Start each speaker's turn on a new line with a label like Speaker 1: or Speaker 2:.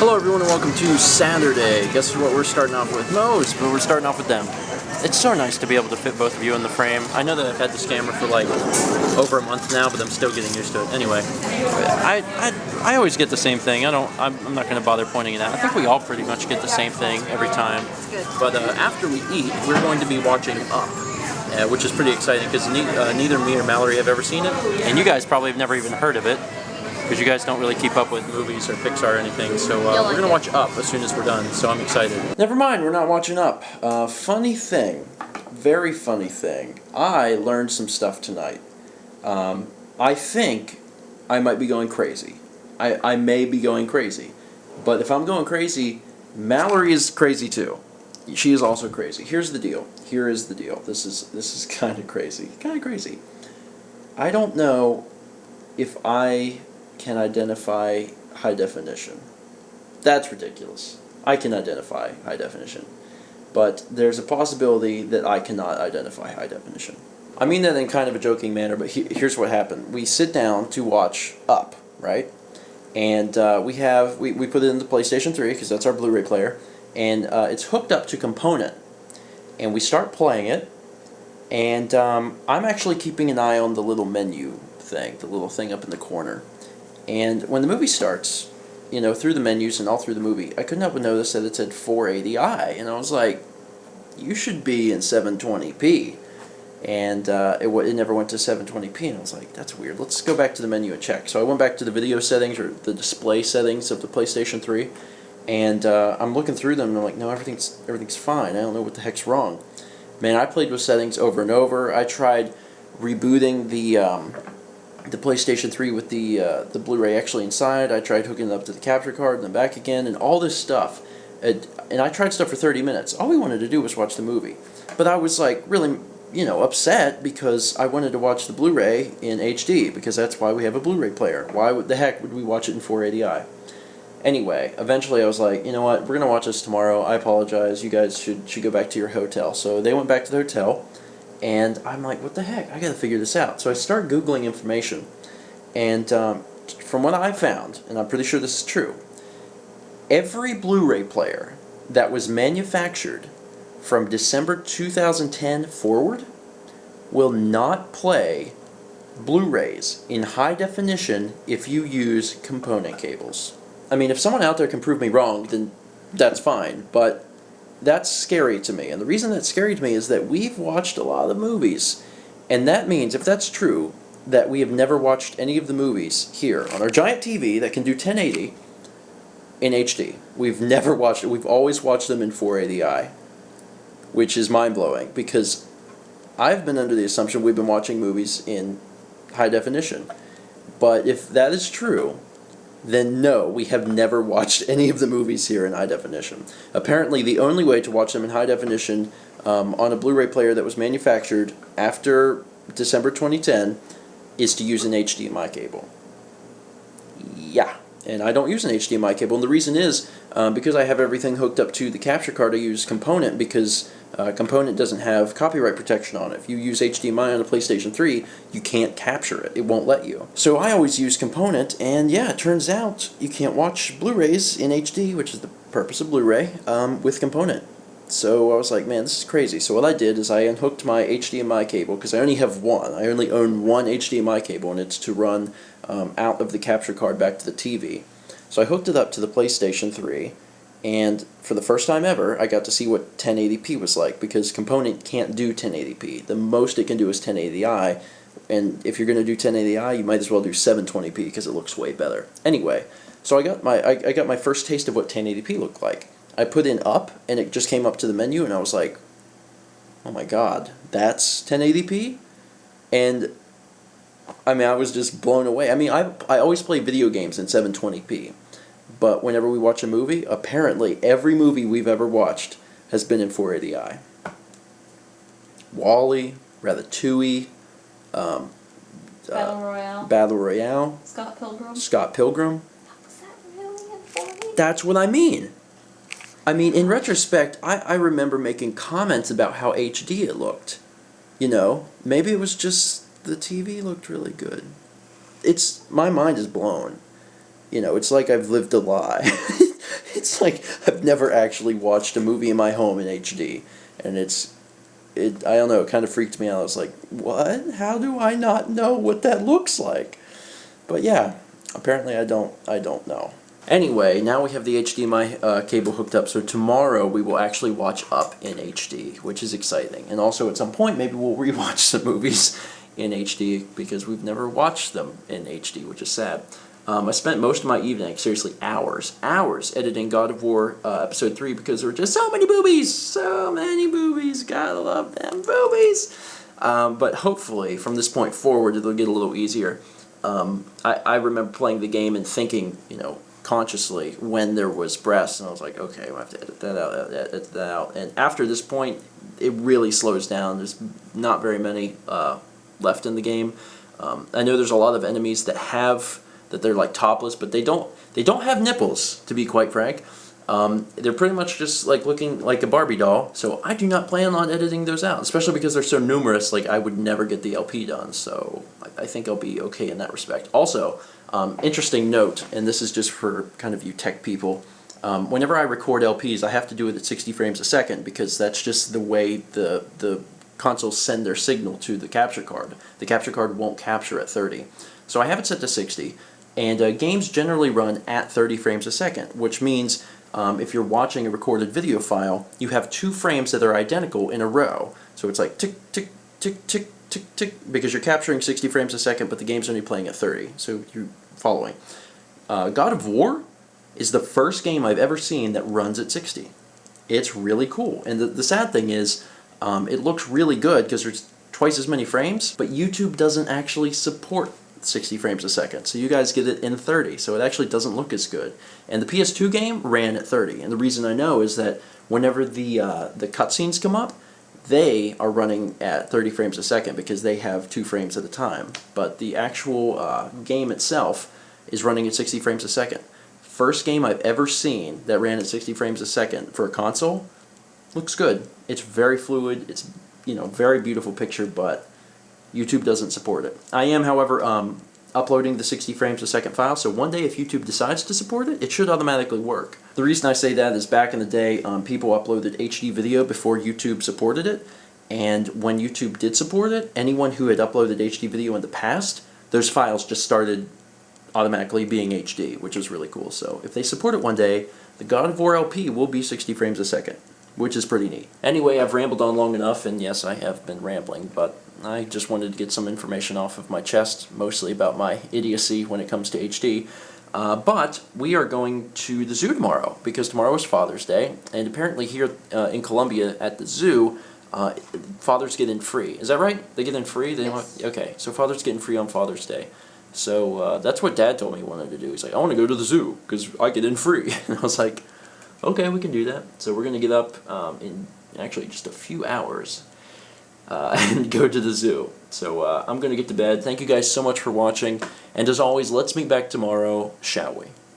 Speaker 1: Hello everyone and welcome to Saturday. Guess what we're starting off with? Moe's, but we're starting off with them. It's so nice to be able to fit both of you in the frame. I know that I've had this camera for like over a month now, but I'm still getting used to it. Anyway, I always get the same thing. I'm not going to bother pointing it out. I think we all pretty much get the same thing every time. But after we eat, we're going to be watching Up. Which is pretty exciting because neither me or Mallory have ever seen it, and you guys probably have never even heard of it because you guys don't really keep up with movies or Pixar or anything. So we're gonna watch Up as soon as we're done. So I'm excited. Never mind, we're not watching Up. Funny thing, very funny thing. I learned some stuff tonight. I think I might be going crazy. I may be going crazy, but if I'm going crazy, Mallory is crazy too. She is also crazy. Here's the deal. Here is the deal. This is kind of crazy. Kind of crazy. I don't know if I can identify high definition. That's ridiculous. I can identify high definition. But there's a possibility that I cannot identify high definition. I mean that in kind of a joking manner, but here's what happened. We sit down to watch Up, right? And we put it in the PlayStation 3 because that's our Blu-ray player. And it's hooked up to Component. And we start playing it, and I'm actually keeping an eye on the little menu thing, the little thing up in the corner. And when the movie starts, you know, through the menus and all through the movie, I couldn't help but notice that it said 480i, and I was like, you should be in 720p. And it never went to 720p, and I was like, that's weird. Let's go back to the menu and check. So I went back to the video settings, or the display settings of the PlayStation 3, and I'm looking through them, and I'm like, no, everything's fine. I don't know what the heck's wrong. Man, I played with settings over and over. I tried rebooting the PlayStation 3 with the Blu-ray actually inside. I tried hooking it up to the capture card and then back again, and all this stuff. And I tried stuff for 30 minutes. All we wanted to do was watch the movie. But I was like really, you know, upset because I wanted to watch the Blu-ray in HD, because that's why we have a Blu-ray player. Why the heck would we watch it in 480i? Anyway, eventually I was like, you know what, we're going to watch this tomorrow. I apologize. You guys should go back to your hotel. So they went back to the hotel, and I'm like, what the heck? I got to figure this out. So I started Googling information, and from what I found, and I'm pretty sure this is true, every Blu-ray player that was manufactured from December 2010 forward will not play Blu-rays in high definition if you use component cables. I mean, if someone out there can prove me wrong, then that's fine, but that's scary to me. And the reason that's scary to me is that we've watched a lot of movies, and that means, if that's true, that we have never watched any of the movies here on our giant TV that can do 1080 in HD. We've never watched it. We've always watched them in 480i, which is mind-blowing, because I've been under the assumption we've been watching movies in high definition. But if that is true, then no, we have never watched any of the movies here in high definition. Apparently, the only way to watch them in high definition on a Blu-ray player that was manufactured after December 2010 is to use an HDMI cable. Yeah, and I don't use an HDMI cable, and the reason is because I have everything hooked up to the capture card. I use Component because Component doesn't have copyright protection on it. If you use HDMI on a PlayStation 3, you can't capture it. It won't let you. So I always use Component, and yeah, it turns out you can't watch Blu-rays in HD, which is the purpose of Blu-ray, with Component. So I was like, man, this is crazy. So what I did is I unhooked my HDMI cable, because I only have one. I only own one HDMI cable, and it's to run out of the capture card back to the TV. So I hooked it up to the PlayStation 3, and for the first time ever, I got to see what 1080p was like, because Component can't do 1080p. The most it can do is 1080i, and if you're going to do 1080i, you might as well do 720p because it looks way better. Anyway, so I got my first taste of what 1080p looked like. I put in Up, and it just came up to the menu, and I was like, oh my god, that's 1080p? And I mean, I was just blown away. I mean, I always play video games in 720p. But whenever we watch a movie, apparently every movie we've ever watched has been in 480i. Wall-E, Ratatouille, Battle Royale, Scott Pilgrim.
Speaker 2: Was that really in 480?
Speaker 1: That's what I mean. I mean, in retrospect, I remember making comments about how HD it looked. You know, maybe it was just the TV looked really good. My mind is blown. You know, it's like I've lived a lie. It's like I've never actually watched a movie in my home in HD, and I don't know, it kind of freaked me out. I was like, what? How do I not know what that looks like? But yeah, apparently I don't know. Anyway, now we have the HDMI cable hooked up, so tomorrow we will actually watch Up in HD, which is exciting. And also at some point maybe we'll rewatch some movies in HD, because we've never watched them in HD, which is sad. I spent most of my evening, seriously hours, editing God of War Episode 3, because there were just so many boobies, gotta love them boobies. But hopefully from this point forward it'll get a little easier. I remember playing the game and thinking, consciously when there was breasts, and I was like, okay, we'll have to edit that out. And after this point, it really slows down. There's not very many left in the game. I know there's a lot of enemies that they're like topless, but they don't have nipples, to be quite frank. They're pretty much just like looking like a Barbie doll, so I do not plan on editing those out, especially because they're so numerous. Like, I would never get the LP done, so I think I'll be okay in that respect. Also, interesting note, and this is just for kind of you tech people, whenever I record LPs, I have to do it at 60 frames a second, because that's just the way the consoles send their signal to the capture card. The capture card won't capture at 30. So I have it set to 60, and games generally run at 30 frames a second, which means if you're watching a recorded video file, you have 2 frames that are identical in a row. So it's like tick, tick, tick, tick, tick, tick, because you're capturing 60 frames a second, but the game's only playing at 30. So you're following. God of War is the first game I've ever seen that runs at 60. It's really cool. And the sad thing is, it looks really good because there's twice as many frames, but YouTube doesn't actually support 60 frames a second, so you guys get it in 30, so it actually doesn't look as good. And the PS2 game ran at 30, and the reason I know is that whenever the cutscenes come up, they are running at 30 frames a second because they have 2 frames at a time, but the actual game itself is running at 60 frames a second. First game I've ever seen that ran at 60 frames a second for a console. Looks good. It's very fluid, it's very beautiful picture, but YouTube doesn't support it. I am, however, uploading the 60 frames a second file, so one day if YouTube decides to support it, it should automatically work. The reason I say that is back in the day, people uploaded HD video before YouTube supported it, and when YouTube did support it, anyone who had uploaded HD video in the past, those files just started automatically being HD, which was really cool. So if they support it one day, the God of War LP will be 60 frames a second, which is pretty neat. Anyway, I've rambled on long enough, and yes, I have been rambling, but I just wanted to get some information off of my chest, mostly about my idiocy when it comes to HD. But we are going to the zoo tomorrow, because tomorrow is Father's Day, and apparently here in Columbia at the zoo, fathers get in free. Is that right? They get in free?
Speaker 2: Yes.
Speaker 1: Okay, so fathers get in free on Father's Day. So that's what Dad told me he wanted to do. He's like, I want to go to the zoo, because I get in free. And I was like, okay, we can do that. So we're going to get up in actually just a few hours and go to the zoo. So I'm going to get to bed. Thank you guys so much for watching. And as always, let's meet back tomorrow, shall we?